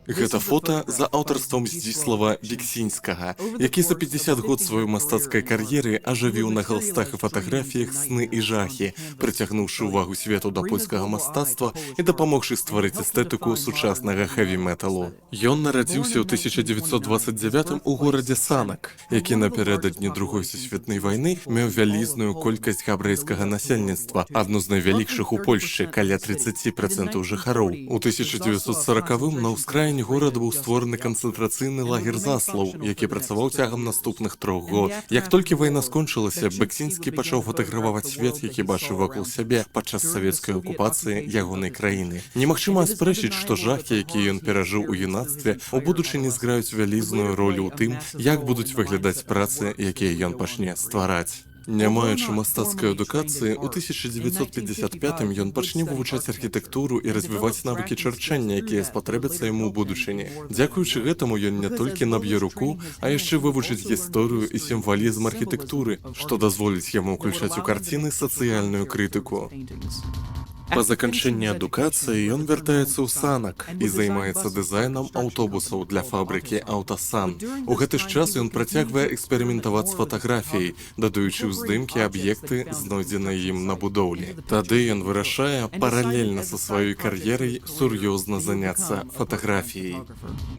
Гэта фота за аўтарствам Здзіслава Бексінскага, які за 50 год сваёй мастацкай кар'еры ажывіў на галстах і фатаграфіях сны і жахі, прыцягнуўшы ўвагу свету да польскага мастацтва і дапамогшы стварыць эстэтыку сучаснага хэві-металу. Ён нарадзіўся ў 1929 у горадзе Санак, які напярэдадні Другой сусветнай вайны меў вялізную колькасць габрэйскага насельніцтва, адну з найвялікшых у Польшчы, каля 30% жыхароў. У 1940-м на ўскраіне горада быў створаны канцэнтрацыйны лагер Заслаў, які працаваў цягам наступных 3 год. Як толькі вайна скончылася, Бексінскі пачаў фатаграфаваць свет, які бачыў вакол сябе падчас савецкай акупацыі ягонай краіны. Немагчыма аспрэчыць, што жахі, якія ён перажыў у юнацтве, у будучыні зграюць вялізную ролю ў тым, як будуць выглядаць працы, якія ён пачне ствараць. Не маючы мастацкай адукацыі, у 1955-м ён пачне вывучаць архітэктуру і развіваць навыкі чарчэння, якія спатрэбяцца яму ў будучыні. Дзякуючы гэтаму ён не толькі наб'е руку, а яшчэ вывучыць гісторыю і сімвалізм архітэктуры, што дазволіць яму ўключаць у карціны сацыяльную крытыку. Па заканчэнні адукацыі ён вяртаецца ў Санак і займаецца дызайнам аўтобусаў для фабрыкі «Аўтасан». У гэты ж час ён працягвае эксперыментаваць з фатаграфіяй, дадаючы ў здымкі аб'екты, знойдзеныя ім на будоўлі. Тады ён вырашае паралельна са сваёй кар'ерай сур'ёзна заняцца фатаграфіяй.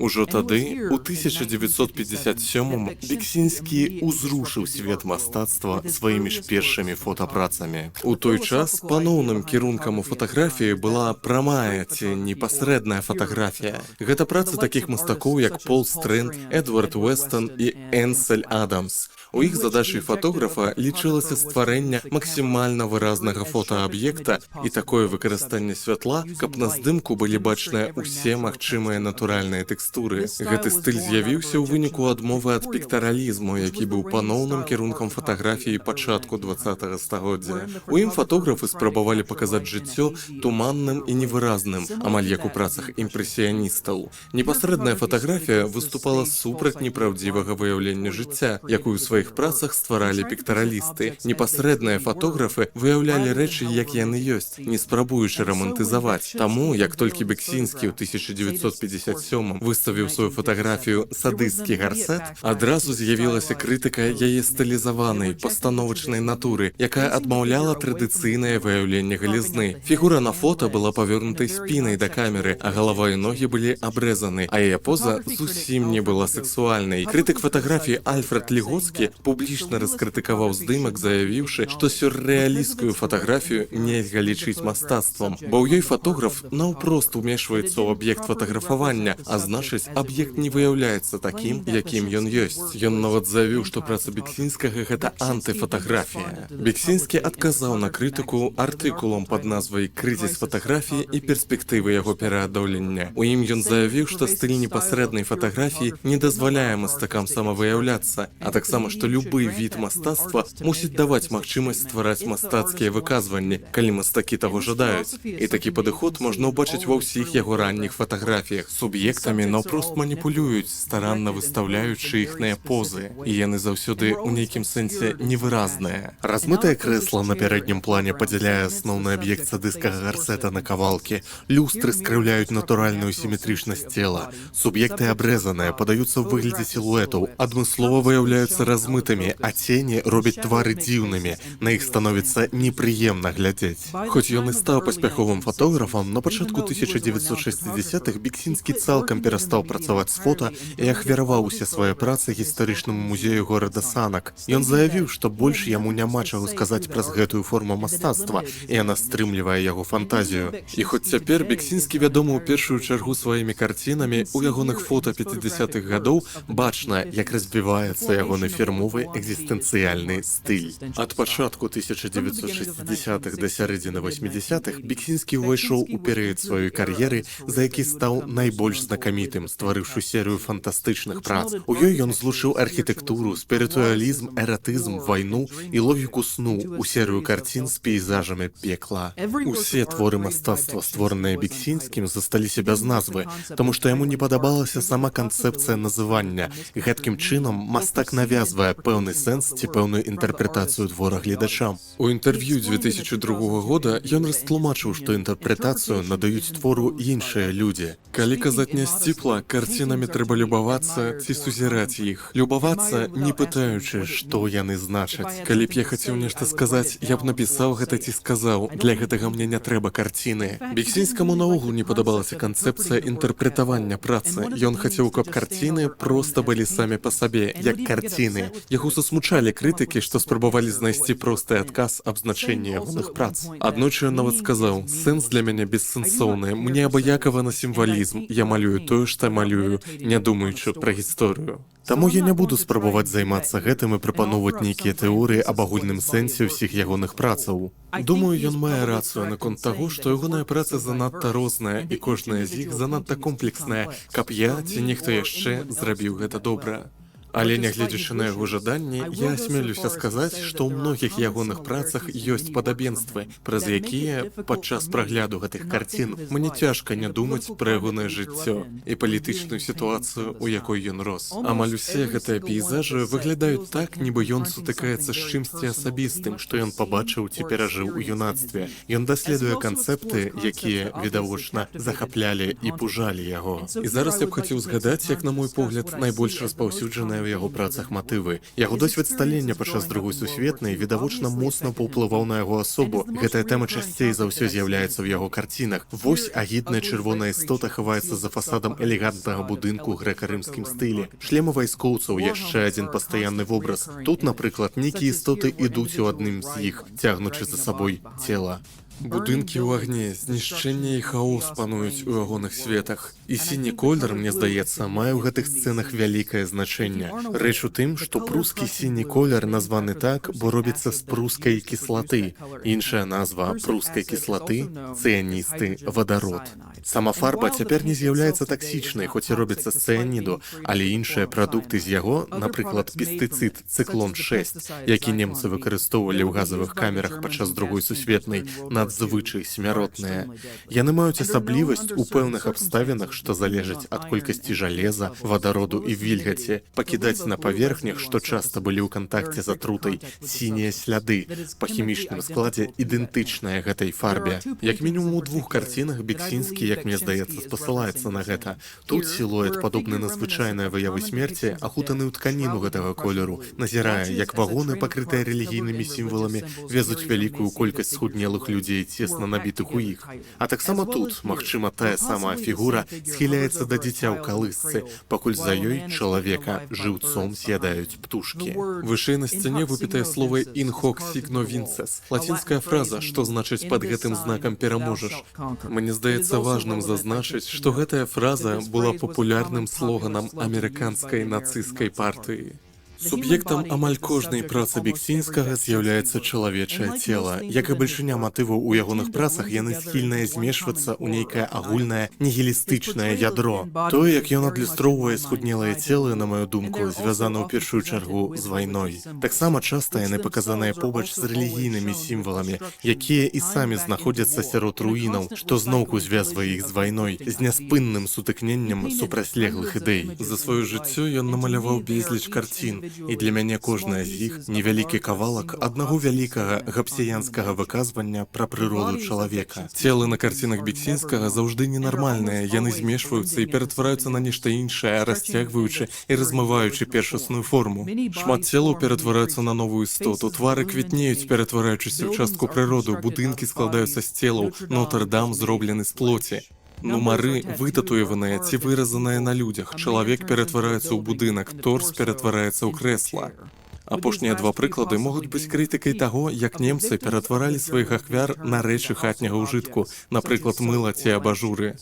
Ужо тады, у 1957-м, Бексінскі ўзрушыў свет мастацтва сваімі ж першымі фотапрацамі. У той час паноўным кірункам у фатаграфіі была прамая ці непасрэдная фатаграфія. Гэта працы такіх мастакоў, як Пол Стрэнд, Эдвард Уэстон і Энсель Адамс. У іх задачай фотографа лічылася стварэнне максімальна выразнага фотааб'екта і такое выкарыстанне святла, каб на здымку былі бачныя ўсе магчымыя натуральныя тэкстуры. Гэты стыль з'явіўся ў выніку адмовы ад піктаралізму, які быў паноўным кірункам фатаграфіі пачатку 20-го стагоддзя. У ім фотографы спрабавалі паказаць жыццё туманным і невыразным, амаль як у працах імпрэсіяністаў. Непасрэдная фатаграфія выступала супраць непраўдзівага выяўлення жыцця, якую у сваіх працах стваралі піктаралісты. Непасрэдныя фотографы выяўлялі рэчы, як яны ёсць, не спрабуючы рамантызаваць. Таму, як толькі Бексінскі ў 1957-м выставіў сваю фатаграфію «Садысцкі гарсет», адразу з'явілася крытыка яе стылізаванай, пастановачнай натуры, якая адмаўляла традыцыйнае выяўленне галізны. Фігура на фота была павернутай спінай да камеры, а галава і ногі былі абрэзаны, а яе поза зусім не была сексуальнай. Крытык фатаграфіі Альфред Лігоцкі публічна раскрытыкаваў здымак, заявіўшы, што сюррэалісцкую фатаграфію нельга лічыць мастацтвам, бо ў ёй фотограф наўпрост умешваецца ў аб'ект фатаграфавання, а значыць, аб'ект не выяўляецца такім, якім ён ёсць. Ён нават заявіў, што праца Бексінскага — гэта антыфатаграфія. Бексінскі адказаў на крытыку артыкулам пад назвай «Крызіс фатаграфіі і перспектывы яго пераадолення». У ім ён заявіў, што стыль непасрэднай фатаграфіі не дазваляе мастакам самавыяўляцца, а таксама, што любы від мастацтва мусіць даваць магчымасць ствараць мастацкія выказванні, калі мастакі таго жадаюць. І такі падыход можна ўбачыць ва ўсіх яго ранніх фатаграфіях. Суб'ектамі наўпрост маніпулююць, старанна выстаўляючы іхныя позы, і яны заўсёды ў нейкім сэнсе невыразныя. Размытае крэсла на пярэднім плане падзяляе асноўны аб'ект садысцкага гарсета на кавалкі. Люстры скрыўляюць натуральную сіметрычнасць цела. Суб'екты абрэзаныя, падаюцца ў выглядзе сілуэтаў, адмыслова выяўляюцца размытымі, а цені робяць твары дзіўнымі, на іх становіцца непрыемна глядзець. Хоць ён і стаў паспяховым фотографам, на пачатку 1960-х Бексінскі цалкам перастаў працаваць з фота і ахвяраваў усе свае працы гістарычнаму музею горада Санак. Ён заявіў, што больш яму няма чаго сказаць праз гэтую форму мастацтва, і яна стрымлівае яго фантазію. І хоць цяпер Бексінскі вядомы ў першую чаргу сваімі карцінамі, у ягоных фота 50-х гадоў бачна, як развіваецца ягоны фірмовы экзістэнцыяльны стыль. Ад пачатку 1960-х да сярэдзіны 80-х Бексінскі ўвайшоў у перыяд сваёй кар'еры, за які стаў найбольш знакамітым, стварыўшы серыю фантастычных прац. У ёй ён злучыў архітэктуру, спірытуалізм, эратызм, вайну і логіку сну у серыю карцін з пейзажамі пекла. Усе творы мастацтва, створаныя Бексінскім, засталіся без назвы, таму што яму не падабалася сама канцэпцыя называння. Гэткім чынам мастак навязвае надавае пэўны сэнс ці пэўную інтэрпрэтацыю твора гледачам. У інтэрв'ю 2002 года ён растлумачыў, што інтэрпрэтацыю надаюць твору іншыя людзі. Калі казаць не сціпла, карцінамі трэба любавацца ці сузіраць іх. Любавацца, не пытаючы, што яны значаць. Калі б я хацеў нешта сказаць, я б напісаў гэта ці сказаў. Для гэтага мне не трэба карціны. Біксінскаму наогул не падабалася канцэпцыя інтэрпрэтавання працы. Ён хацеў, каб карціны проста былі самі па сабе, як карціны. Яго засмучалі крытыкі, што спрабавалі знайсці просты адказ аб значэнні ягоных прац. Аднойчы ён нават сказаў: «Сэнс для мяне бессэнсоўны, мне абыякава на сімвалізм. Я малюю тое, што малюю, не думаючы пра гісторыю». Таму я не буду спрабаваць займацца гэтым і прапаноўваць нейкія тэорыі аб агульным сэнсе ўсіх ягоных працаў. Думаю, ён мае рацыю наконт таго, што ягоная праца занадта розная і кожная з іх занадта комплексная, каб я ці нехта яшчэ зрабіў гэта добра. Але нягледзячы на яго жаданні, я асмелюся сказаць, што ў многіх ягоных працах ёсць падабенствы, праз якія падчас прагляду гэтых карцін мне цяжка не думаць пра ягонае жыццё і палітычную сітуацыю, у якой ён рос. Амаль усе гэтыя пейзажы выглядаюць так, нібы ён сутыкаецца з чымсьці асабістым, што ён пабачыў ці перажыў у юнацтве. Ён даследуе канцэпты, якія, відавочна, захаплялі і пужалі яго. І зараз я б хацеў згадаць, як, на мой погляд, найбольш распаўсюджаныя ў яго працах матывы. Яго досвед сталення падчас Другой сусветнай відавочна моцна паўплываў на яго асобу. Гэтая тэма часцей за ўсё з'яўляецца ў яго карцінах. Вось агідная чырвоная істота хаваецца за фасадам элегантнага будынку ў грэка-рымскім стылі. Шлемы вайскоўцаў яшчэ адзін пастаянны вобраз. Тут, напрыклад, нейкія істоты ідуць у адным з іх, цягнучы за сабой цела. Будынкі ў агні, знішчэнне і хаос пануюць у ягоных светах. І сіні колер, мне здаецца, мае ў гэтых сцэнах вялікае значэнне. Рэч у тым, што прускі сіні колер названы так, бо робіцца з прускай кіслаты. Іншая назва прускай кіслаты – цыяністы вадарод. Сама фарба цяпер не з'яўляецца таксічнай, хоць і робіцца з цыяніду, але іншыя прадукты з яго, напрыклад, пестыцыд цыклон-6, які немцы выкарыстоўвалі ў газавых камерах падчас Другой сусветнай, надзвычай смяротныя. Яны маюць асаблівасць у пэўных абставінах, што залежаць ад колькасці жалеза, вадароду і вільгаці, пакідаць на паверхнях, што часта былі ў кантакце з атрутай, сінія сляды, па хімічным складзе ідэнтычныя гэтай фарбе. Як мінімум у двух карцінах Біксінскі, як мне здаецца, спасылаецца на гэта. Тут сілуэт, падобны на звычайныя выявы смерці, ахутаны ў тканіну гэтага колеру, назірае, як вагоны, пакрытыя рэлігійнымі сімваламі, везуць вялікую колькасць схуднелых людзей, цесна набітых у іх. А таксама тут, магчыма, тая самая фігура схіляецца да дзіця ў калысцы, пакуль за ёй чалавека жыўцом з'ядаюць птушкі. Вышэй на сцяне выпітае слова «in hoc signo vinces» – лацінская фраза, што значыць «пад гэтым знакам пераможаш». Мне здаецца важным зазначыць, што гэтая фраза была папулярным слоганам амерыканскай нацысцкай партыі. Суб'ектам амаль кожнай працы Біксінскага з'яўляецца чалавечае цела. Як і бальшыня матываў у ягоных працах, яны схільныя змешвацца ў нейкае агульнае нігілістычнае ядро. Тое, як ён адлюстроўвае схуднелыя целы, на маю думку, звязана ў першую чаргу з вайной. Таксама часта яны паказаныя побач з рэлігійнымі сімваламі, якія і самі знаходзяцца сярод руінаў, што зноўку звязвае іх з вайной, з няспынным сутыкненнем супрацьлеглых ідэй. За сваё жыццё ён намаляваў безліч карцін, і для мяне кожная з іх невялікі кавалак аднаго вялікага гапсіянскага выказвання пра прыроду чалавека. Целы на карцінах Біксінскага заўжды ненармальныя, яны змешваюцца і ператвараюцца на нешта іншае, расцягваючы і размываючы першасную форму. Шмат целаў ператвараюцца на новую істоту, твары квітнеюць, ператвараючыся ў частку прыроду, будынкі складаюцца з целаў, Нотр-Дам зроблены з плоці. Нумары вытатуяваныя ці выразаныя на людзях. Чалавек ператвараецца ў будынак, торс ператвараецца ў крэсла. Апошнія два прыклады могуць быць крытыкай таго, як немцы ператваралі сваіх ахвяр на рэчы хатняга ўжытку, напрыклад, мыла ці абажуры.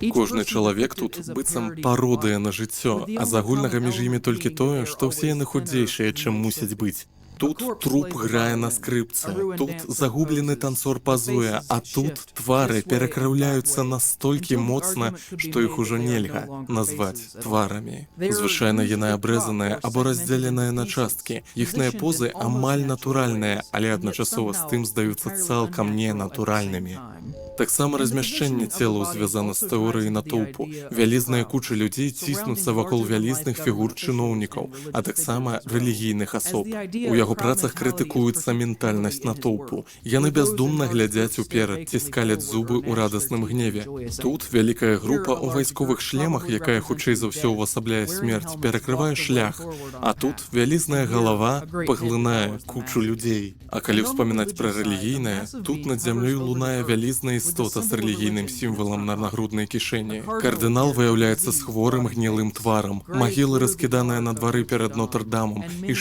Кожны чалавек тут быццам пародыя на жыццё, а з агульнага між імі толькі тое, што ўсе яны худзейшыя, чым мусяць быць. Тут труп грае на скрипце, тут загублены танцор пазуе, а тут твары перакраўляюцца настолькі моцна, што іх ужо нельга назваць тварамі. Звычайна яны абрэзаныя або раздзеленыя на часткі. Іхныя позы амаль натуральныя, але адначасова з тым здаюцца цалкам ненатуральнымі. Таксама размяшчэнне целаў звязана з тэорыяй натоўпу. Вялізныя кучы людзей ціснуцца вакол вялізных фігур чыноўнікаў, а таксама рэлігійных асоб. У яго працах крытыкуецца ментальнасць натоўпу. Яны бяздумна глядзяць уперад, ці скаляць зубы ў радасным гневе. Тут вялікая група ў вайсковых шлемах, якая хутчэй за ўсё ўвасабляе смерць, перакрывае шлях. А тут вялізная галава паглынае кучу людзей. А калі ўспамінаць пра рэлігійнае, тут над зямлёй лунае вялізная істота з рэлігійным сімвалам на нагруднай кішэні. Кардынал выяўляецца з хворым гнілым тварам. Магілы раскіданыя на двары перад Нотр-Дамом, і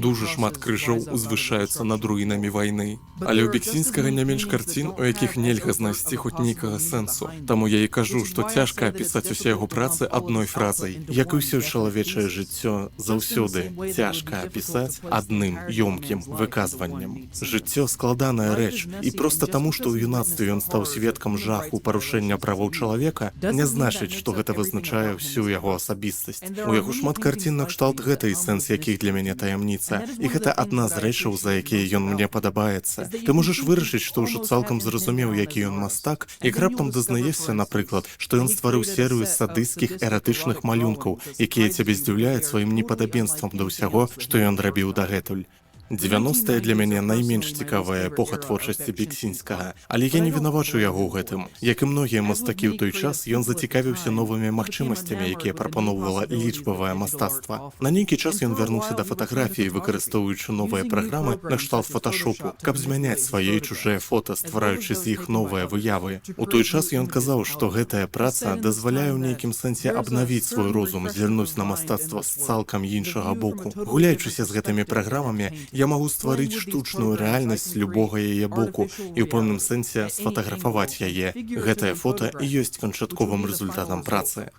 дужа шмат крыжоў узвышаюцца над руінамі вайны. Але ў Бексінскага не менш карцін, у якіх нельга знайсці хоць нейкага сэнсу. Таму я і кажу, што цяжка апісаць усе яго працы адной фразай. Як і ўсё чалавечае жыццё, заўсёды цяжка апісаць адным ёмкім выказваннем. Жыццё складаная рэч, і проста таму, што ў юнацтве ён стаў сведкам жаху парушэння правоў чалавека, не значыць, што гэта вызначае ўсю яго асабістасць. У яго шмат карцін накшталт гэтай, сэнс якіх для мяне таямніца. І гэта адна з рэчаў, за якія ён мне падабаецца. Ты можаш вырашыць, што ўжо цалкам зразумеў, які ён мастак, як раптам дазнаешся, напрыклад, што ён стварыў серыю садысцкіх эратычных малюнкаў, якія цябе здзіўляюць сваім непадабенствам да ўсяго, што ён рабіў дагэтуль. 90-е для мяне найменш цікавая эпоха творчасці Бексінскага, але я не вінавачу яго ў гэтым. Як і многія мастакі ў той час, ён зацікавіўся новымі магчымасцямі, якія прапаноўвала лічбавае мастацтва. На нейкі час ён вярнуўся да фатаграфіі, выкарыстоўваючы новыя праграмы накшталт фоташопу, каб змяняць свае і чужыя фота, ствараючы з іх новыя выявы. У той час ён казаў, што гэтая праца дазваляе ў нейкім сэнсе абнавіць свой розум, зірнуць на мастацтва з цалкам іншага боку. Гуляючыся з гэтымі праграмамі, я магу стварыць штучную рэальнасць з любога яе боку і ў пэўным сэнсе сфотаграфаваць яе. Гэтае фота і ёсць канчатковым рэзультатам працы.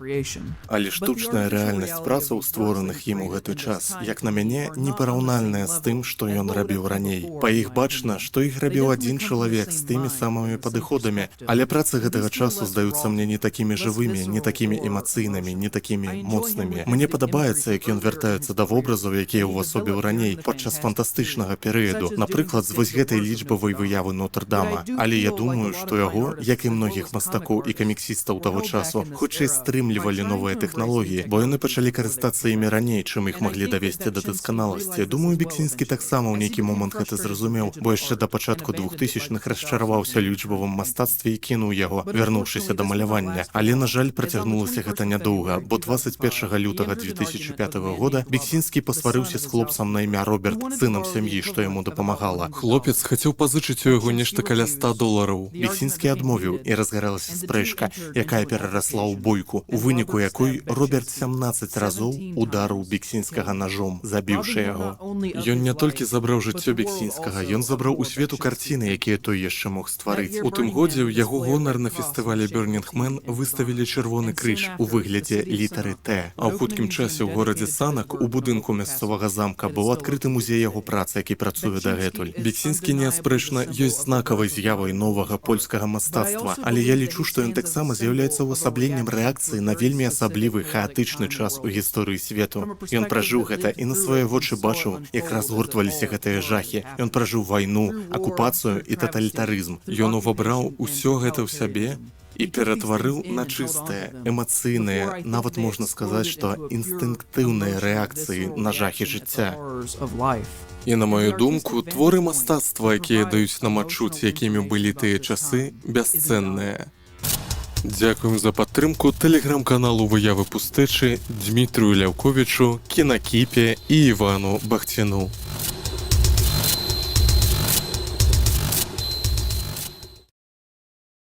Але штучная рэальнасць працаў, створаных ім у гэты час, як на мяне, непараўнальная з тым, што ён рабіў раней. Па іх бачна, што іх рабіў адзін чалавек з тымі самымі падыходамі, але працы гэтага часу здаюцца мне не такімі жывымі, не такімі эмацыйнымі, не такімі моцнымі. Мне падабаецца, як ён вяртаецца да вобразаў, якія ўвасобіў раней падчас фантастычнага перыяду, напрыклад, з вось гэтай лічбавай выявы Нотр-Дама. Але я думаю, што яго, як і многіх мастакоў і каміксістаў таго часу, хутчэй стрымлівалі новыя тэхналогіі, бо яны пачалі карыстацца імі раней, чым іх маглі давесці да дасканаласці. Думаю, Бексінскі таксама ў нейкі момант гэта зразумеў, бо яшчэ да пачатку 2000-х расчараваўся лічбавым мастацтве і кінуў яго, вярнуўшыся да малявання. Але, на жаль, працягнулася гэта нядоўга, бо 21 лютага 2005 года Бексінскі пасварыўся з хлопцам на імя Роберт, сынам сям'і, што яму дапамагала. Хлопец хацеў пазычыць у яго нешта каля $100. Бексінскі адмовіў, і разгаралася спрэчка, якая перарасла ў бойку, у выніку якой Роберт 17 разоў ударыў Бексінскага ножом, забіўшы яго. Ён не толькі забраў жыццё Бексінскага, ён забраў у свету карціны, якія той яшчэ мог стварыць. У тым годзе ў яго гонар на фестывале Burning Man выставілі чырвоны крыж у выглядзе літары Т. А ў хуткім часе ў горадзе Санак у будынку мясцовага замка быў адкрыты музей яго працы, які працуе дагэтуль. Бексінскі неаспрэчна ёсць знакавай з'явай новага польскага мастацтва, але я лічу, што ён таксама з'яўляецца ўвасабленнем рэакцыі на вельмі асаблівы хаатычны час у гісторыі свету. Ён пражыў гэта і на свае вочы бачыў, як разгортваліся гэтыя жахі. Ён пражыў вайну, акупацыю і таталітарызм. Ён увабраў усё гэта ў сябе і ператварыў на чыстыя, эмацыйныя, нават можна сказаць, што інстынктыўныя рэакцыі на жахі жыцця. І на мою думку, творы мастацтва, якія даюць нам адчуць, якімі былі тыя часы, бясцэнныя. Дзякуем за падтрымку тэлеграм-каналу «Выявы пустэчы», Дмітрыю Ляўковічу, Кінакіпе і Івану Бахціну.